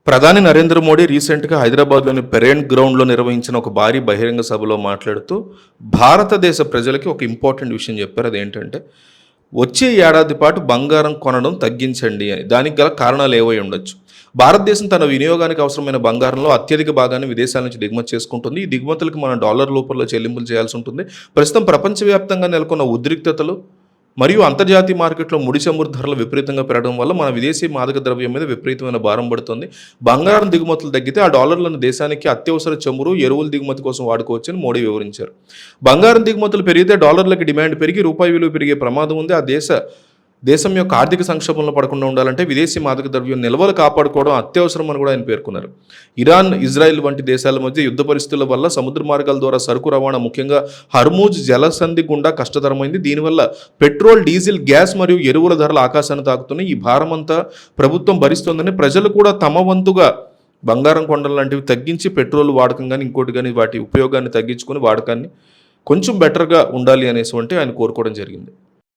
ప్రధాని నరేంద్ర మోడీ రీసెంట్గా హైదరాబాద్లోని పెరేడ్ గ్రౌండ్లో నిర్వహించిన ఒక భారీ బహిరంగ సభలో మాట్లాడుతూ భారతదేశ ప్రజలకి ఒక ఇంపార్టెంట్ విషయం చెప్పారు. అదేంటంటే వచ్చే ఏడాది పాటు బంగారం కొనడం తగ్గించండి అని. దానికి గల కారణాలు ఏవై ఉండొచ్చు. భారతదేశం తన వినియోగానికి అవసరమైన బంగారంలో అత్యధిక భాగాన్ని విదేశాల నుంచి దిగుమతి చేసుకుంటుంది. ఈ దిగుమతులకు మనం డాలర్ రూపంలో చెల్లింపులు చేయాల్సి ఉంటుంది. ప్రస్తుతం ప్రపంచవ్యాప్తంగా నెలకొన్న ఉద్రిక్తతలు మరియు అంతర్జాతీయ మార్కెట్లో ముడి చమురు ధరలు విపరీతంగా పెరగడం వల్ల మన విదేశీ మాదక ద్రవ్యం మీద విపరీతమైన భారం పడుతుంది. బంగారం దిగుమతులు తగ్గితే ఆ డాలర్లను దేశానికి అత్యవసర చమురు, ఎరువుల దిగుమతి కోసం వాడుకోవచ్చని మోడీ వివరించారు. బంగారం దిగుమతులు పెరిగితే డాలర్లకి డిమాండ్ పెరిగి రూపాయి విలువ పెరిగే ప్రమాదం ఉంది. దేశం యొక్క ఆర్థిక సంక్షోభంలో పడకుండా ఉండాలంటే విదేశీ మాదక ద్రవ్యం నిల్వలు కాపాడుకోవడం అత్యవసరం అని కూడా ఆయన పేర్కొన్నారు. ఇరాన్, ఇజ్రాయెల్ వంటి దేశాల మధ్య యుద్ధ పరిస్థితుల వల్ల సముద్ర మార్గాల ద్వారా సరుకు రవాణా ముఖ్యంగా హర్మూజ్ జలసంధి గుండా కష్టతరమైంది. దీనివల్ల పెట్రోల్, డీజిల్, గ్యాస్ మరియు ఎరువుల ధరలు ఆకాశాన్ని తాకుతున్నాయి. ఈ భారమంతా ప్రభుత్వం భరిస్తోందని, ప్రజలు కూడా తమ వంతుగా బంగారం కొండలు లాంటివి తగ్గించి పెట్రోల్ వాడకం కానీ ఇంకోటి కానీ వాటి ఉపయోగాన్ని తగ్గించుకొని వాడకాన్ని కొంచెం బెటర్గా ఉండాలి అనేసి అంటే ఆయన కోరుకోవడం జరిగింది.